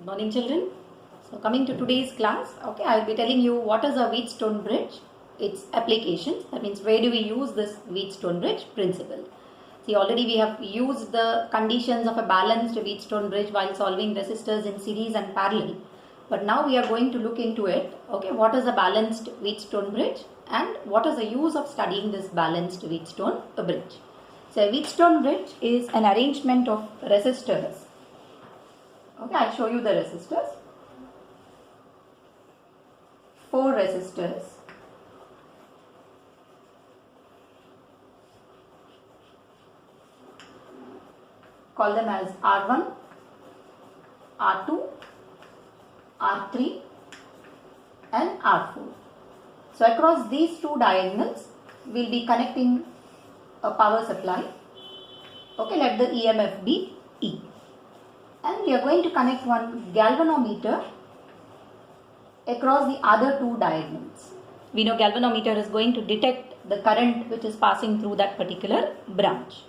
Morning children. So coming to today's class, okay, I will be telling you what is a Wheatstone bridge, its applications, that means where do we use this Wheatstone bridge principle. See, already we have used the conditions of a balanced Wheatstone bridge while solving resistors in series and parallel. But now we are going to look into it, okay, what is a balanced Wheatstone bridge and what is the use of studying this balanced Wheatstone bridge. So a Wheatstone bridge is an arrangement of resistors. Okay, I'll show you the resistors. 4 resistors. Call them as R1, R2, R3 and R4. So across these two diagonals, we'll be connecting a power supply. Okay, let the EMF be E. And we are going to connect one galvanometer across the other two diagonals. We know galvanometer is going to detect the current which is passing through that particular branch.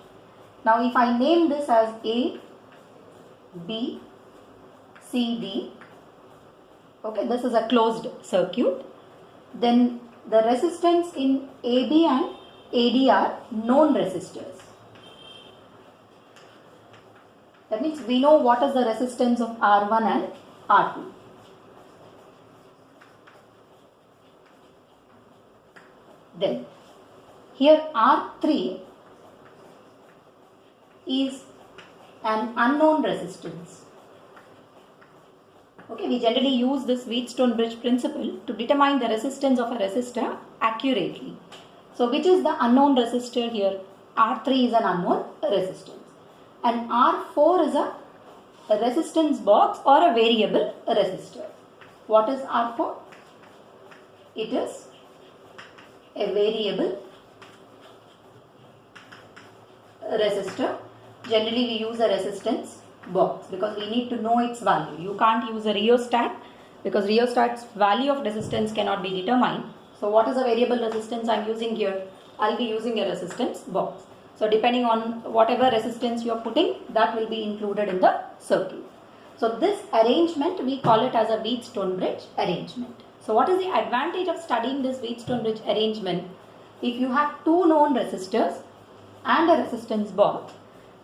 Now if I name this as A, B, C, D, okay, this is a closed circuit, then the resistance in AB and AD are known resistors. That means we know what is the resistance of R1 and R2. Then here R3 is an unknown resistance. Okay, we generally use this Wheatstone bridge principle to determine the resistance of a resistor accurately. So which is the unknown resistor here? R3 is an unknown resistance. And R4 is a resistance box or a variable resistor. What is R4? It is a variable resistor. Generally we use a resistance box because we need to know its value. You can't use a rheostat because rheostat's value of resistance cannot be determined. So what is a variable resistance I am using here? I will be using a resistance box. So depending on whatever resistance you are putting, that will be included in the circuit. So this arrangement we call it as a Wheatstone bridge arrangement. So what is the advantage of studying this Wheatstone bridge arrangement? If you have two known resistors and a resistance box,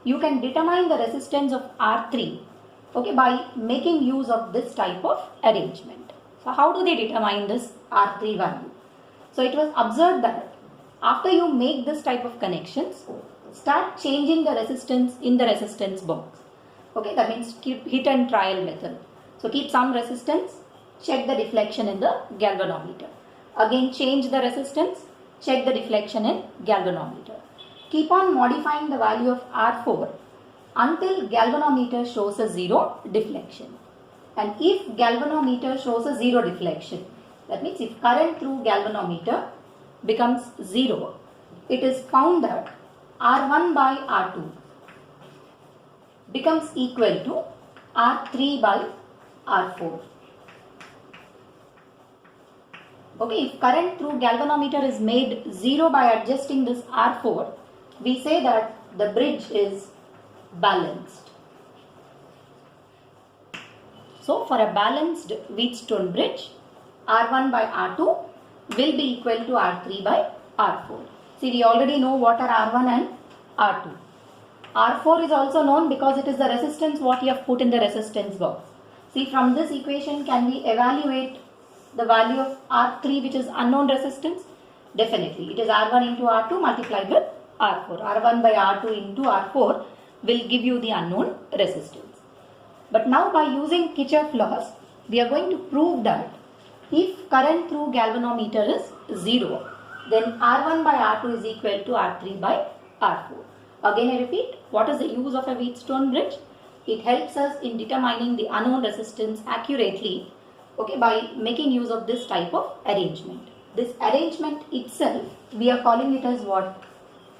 you can determine the resistance of R3, okay, by making use of this type of arrangement. So how do they determine this R3 value? So it was observed that after you make this type of connections, start changing the resistance in the resistance box. Okay, that means keep hit and trial method. So keep some resistance, check the deflection in the galvanometer. Again change the resistance, check the deflection in galvanometer. Keep on modifying the value of R4 until galvanometer shows a 0 deflection. And if galvanometer shows a 0 deflection, that means if current through galvanometer becomes 0, it is found that R1 by R2 becomes equal to R3 by R4. Okay, if current through galvanometer is made 0 by adjusting this R4, we say that the bridge is balanced. So for a balanced Wheatstone bridge, R1 by R2 will be equal to R3 by R4. See, we already know what are R1 and R2. R4 is also known because it is the resistance what you have put in the resistance box. See, from this equation can we evaluate the value of R3 which is unknown resistance? Definitely. It is R1 into R2 multiplied with R4. R1 by R2 into R4 will give you the unknown resistance. But now by using Kirchhoff laws, we are going to prove that if current through galvanometer is 0, then R1 by R2 is equal to R3 by R4. Again I repeat, what is the use of a Wheatstone bridge? It helps us in determining the unknown resistance accurately, okay, by making use of this type of arrangement. This arrangement itself, we are calling it as what?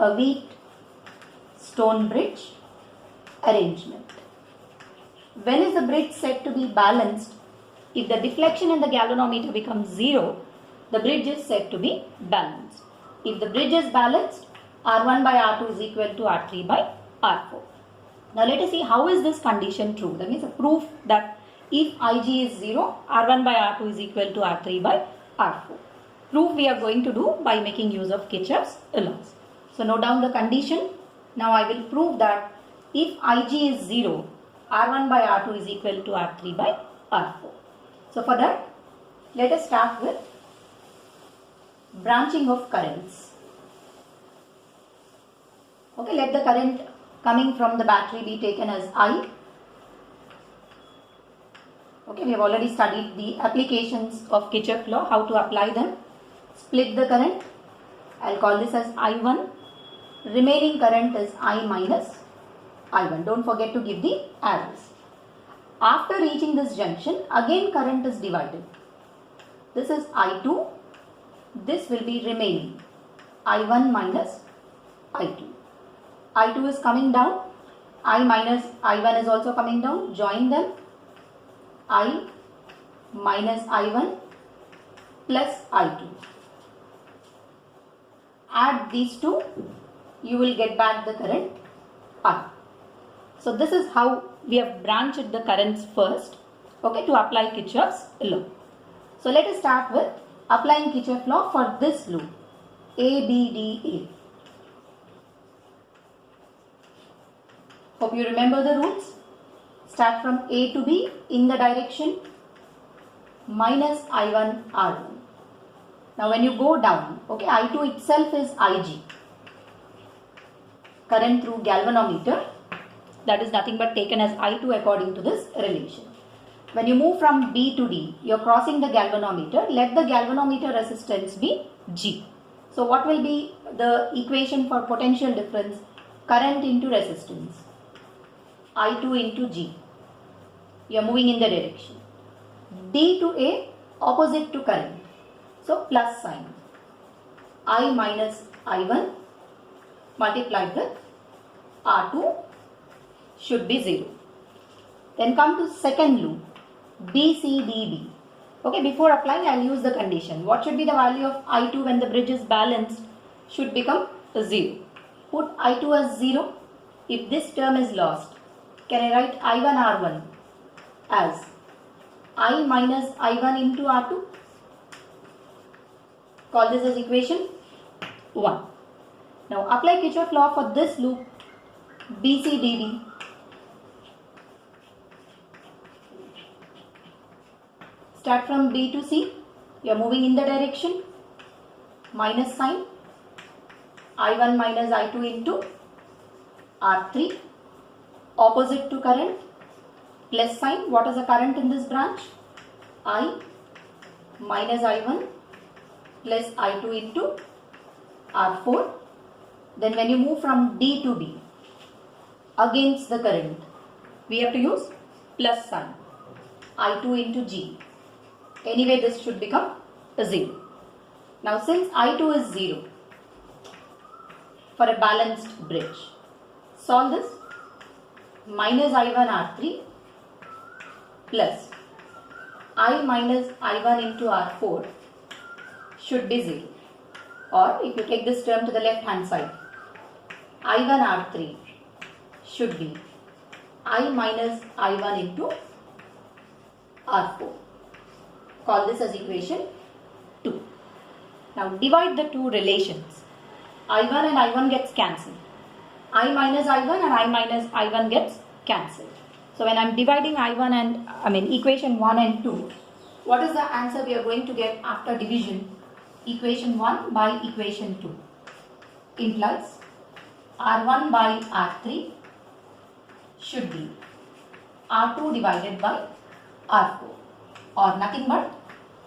A Wheatstone bridge arrangement. When is the bridge said to be balanced? If the deflection in the galvanometer becomes 0, the bridge is said to be balanced. If the bridge is balanced, R1 by R2 is equal to R3 by R4. Now let us see how is this condition true. That means a proof that if Ig is 0, R1 by R2 is equal to R3 by R4. Proof we are going to do by making use of Kirchhoff's laws. So note down the condition. Now I will prove that if Ig is 0, R1 by R2 is equal to R3 by R4. So for that, let us start with branching of currents. Okay, let the current coming from the battery be taken as I. Okay, we have already studied the applications of Kirchhoff law, how to apply them. Split the current. I'll call this as I1. Remaining current is I minus I1. Don't forget to give the arrows. After reaching this junction, again current is divided. This is I2. This will be remaining. I1 minus I2. I2 is coming down. I minus I1 is also coming down. Join them. I minus I1 plus I2. Add these two. You will get back the current I. So this is how we have branched the currents first, okay, to apply Kirchhoff's law. So let us start with applying Kirchhoff's law for this loop A, B, D, A. Hope you remember the rules. Start from A to B in the direction minus I1 R1. Now when you go down, okay, I2 itself is Ig. Current through galvanometer, that is nothing but taken as I2 according to this relation. When you move from B to D, you are crossing the galvanometer. Let the galvanometer resistance be G. So what will be the equation for potential difference? Current into resistance. I2 into G. You are moving in the direction. D to A, opposite to current. So plus sign. I minus I1 multiplied with R2 should be 0. Then come to second loop, BCDB. Okay, before applying, I'll use the condition. What should be the value of I2 when the bridge is balanced? Should become 0. Put I2 as 0. If this term is lost, can I write I1 R1 as I minus I1 into R2? Call this as equation 1. Now apply Kirchhoff's law for this loop BCDD. Start from B to C. You are moving in the direction. Minus sign. I1 minus I2 into R3. Opposite to current. Plus sign. What is the current in this branch? I minus I1 plus I2 into R4. Then when you move from D to B, against the current, we have to use plus sign. I2 into G. Anyway, this should become 0. Now since I2 is 0 for a balanced bridge, solve this. Minus I1 R3 plus I minus I1 into R4 should be 0. Or if you take this term to the left hand side, I1 R3 should be I minus I1 into R4. Call this as equation 2. Now divide the two relations. I1 and I1 gets cancelled. I minus I1 and I minus I1 gets cancelled. So when I am dividing I1 and equation 1 and 2, what is the answer we are going to get after division? Equation 1 by equation 2 implies R1 by R3 should be R2 divided by R4, or nothing but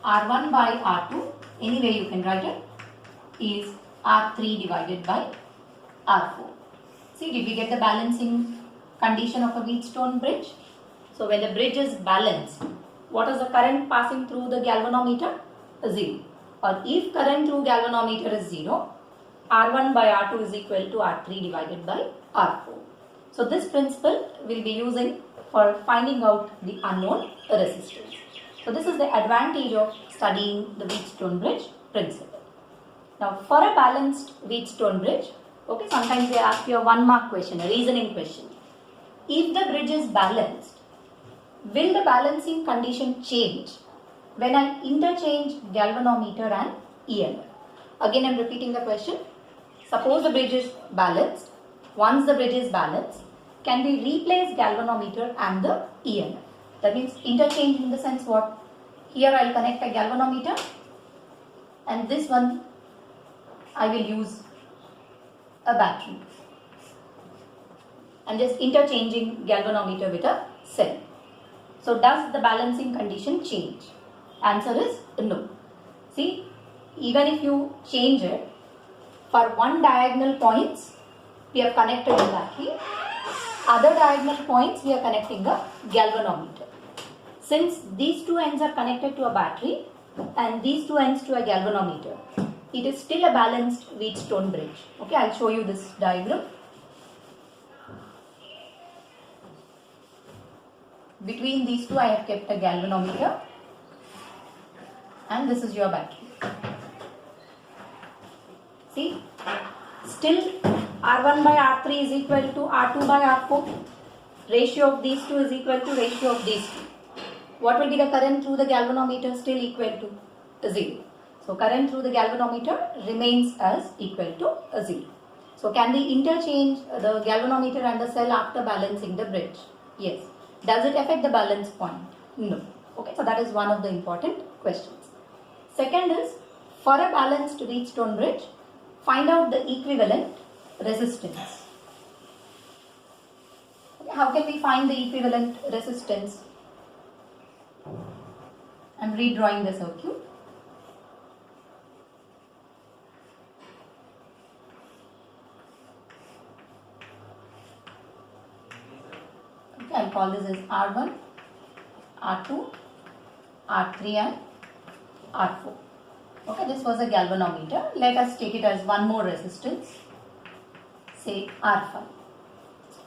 R1 by R2, anyway you can write it, is R3 divided by R4. See, did we get the balancing condition of a Wheatstone bridge? So when the bridge is balanced, what is the current passing through the galvanometer? 0. Or if current through galvanometer is 0, R1 by R2 is equal to R3 divided by R4. So this principle we'll be using for finding out the unknown resistance. So this is the advantage of studying the Wheatstone bridge principle. Now for a balanced Wheatstone bridge, okay, sometimes they ask you a 1 mark question, a reasoning question. If the bridge is balanced, will the balancing condition change when I interchange galvanometer and EMF? Again, I am repeating the question. Suppose the bridge is balanced. Once the bridge is balanced, can we replace galvanometer and the EMF? That means interchange in the sense what? Here I will connect a galvanometer and this one I will use a battery. I am just interchanging galvanometer with a cell. So does the balancing condition change? Answer is no. See, even if you change it, for one diagonal points we have connected a battery, other diagonal points we are connecting a galvanometer. Since these two ends are connected to a battery and these two ends to a galvanometer, it is still a balanced Wheatstone bridge. Okay, I will show you this diagram. Between these two I have kept a galvanometer and this is your battery. See, still R1 by R3 is equal to R2 by R4. Ratio of these two is equal to ratio of these two. What will be the current through the galvanometer? Still equal to 0. So current through the galvanometer remains as equal to 0. So can we interchange the galvanometer and the cell after balancing the bridge? Yes. Does it affect the balance point? No. Okay, so that is one of the important questions. Second is, for a balanced Wheatstone bridge, find out the equivalent resistance. Okay, how can we find the equivalent resistance? I am redrawing the circuit. Okay, I will call this as R1, R2, R3 and R4. Okay, this was a galvanometer. Let us take it as one more resistance, say R5.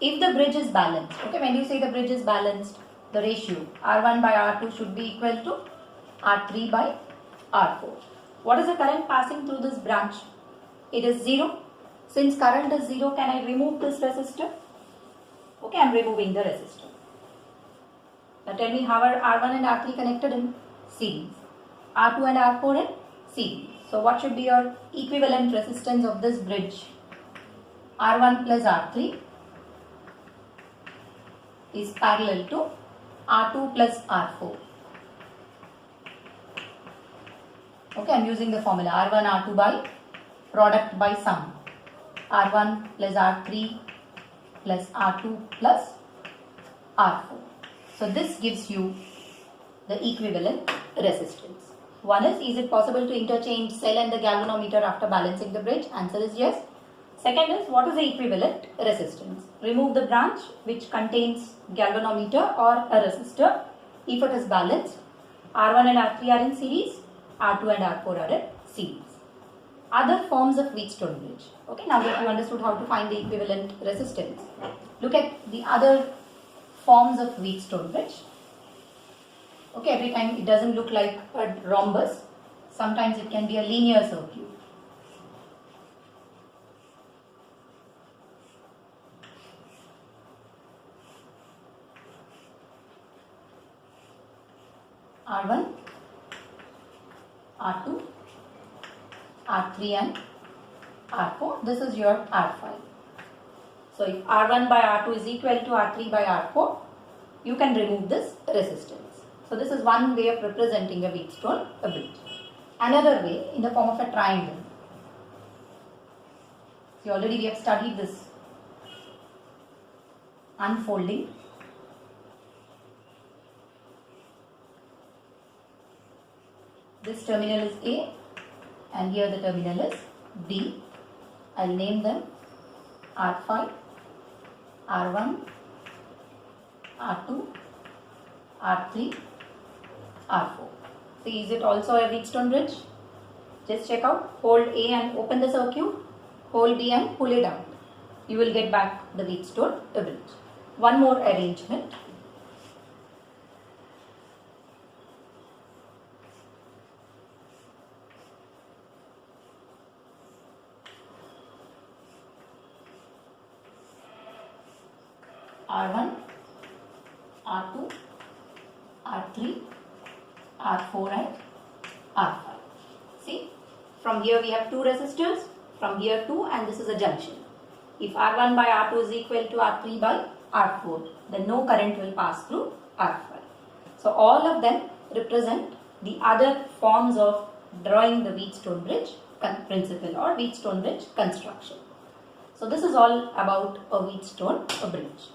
If the bridge is balanced, okay, when you say the bridge is balanced, the ratio R1 by R2 should be equal to R3 by R4. What is the current passing through this branch? It is 0. Since current is 0, can I remove this resistor? Okay, I am removing the resistor. Now tell me, how are R1 and R3 connected in series? R2 and R4 in series. So what should be your equivalent resistance of this bridge? R1 plus R3 is parallel to R2 plus R4. Okay, I am using the formula R1 R2 by product by sum. R1 plus R3 plus R2 plus R4. So this gives you the equivalent resistance. One is it possible to interchange cell and the galvanometer after balancing the bridge? Answer is yes. Second is, what is the equivalent resistance? Remove the branch which contains galvanometer or a resistor. If it is balanced, R1 and R3 are in series, R2 and R4 are in series. Other forms of Wheatstone bridge. Okay, now that you understood how to find the equivalent resistance, look at the other forms of Wheatstone bridge. Okay, every time it doesn't look like a rhombus. Sometimes it can be a linear circuit. R1, R2, R3 and R4. This is your R5. So if R1 by R2 is equal to R3 by R4, you can remove this resistance. So this is one way of representing a Wheatstone bridge. Another way, in the form of a triangle. See, already we have studied this unfolding. This terminal is A and here the terminal is B. I will name them R5, R1, R2, R3, R4. See, is it also a Wheatstone bridge? Just check out. Hold A and open the circuit. Hold B and pull it out. You will get back the Wheatstone bridge. One more arrangement. R1, R2, R3, R4 and R5. See, from here we have two resistors, from here two, and this is a junction. If R1 by R2 is equal to R3 by R4, then no current will pass through R5. So all of them represent the other forms of drawing the Wheatstone bridge principle or Wheatstone bridge construction. So this is all about a Wheatstone bridge.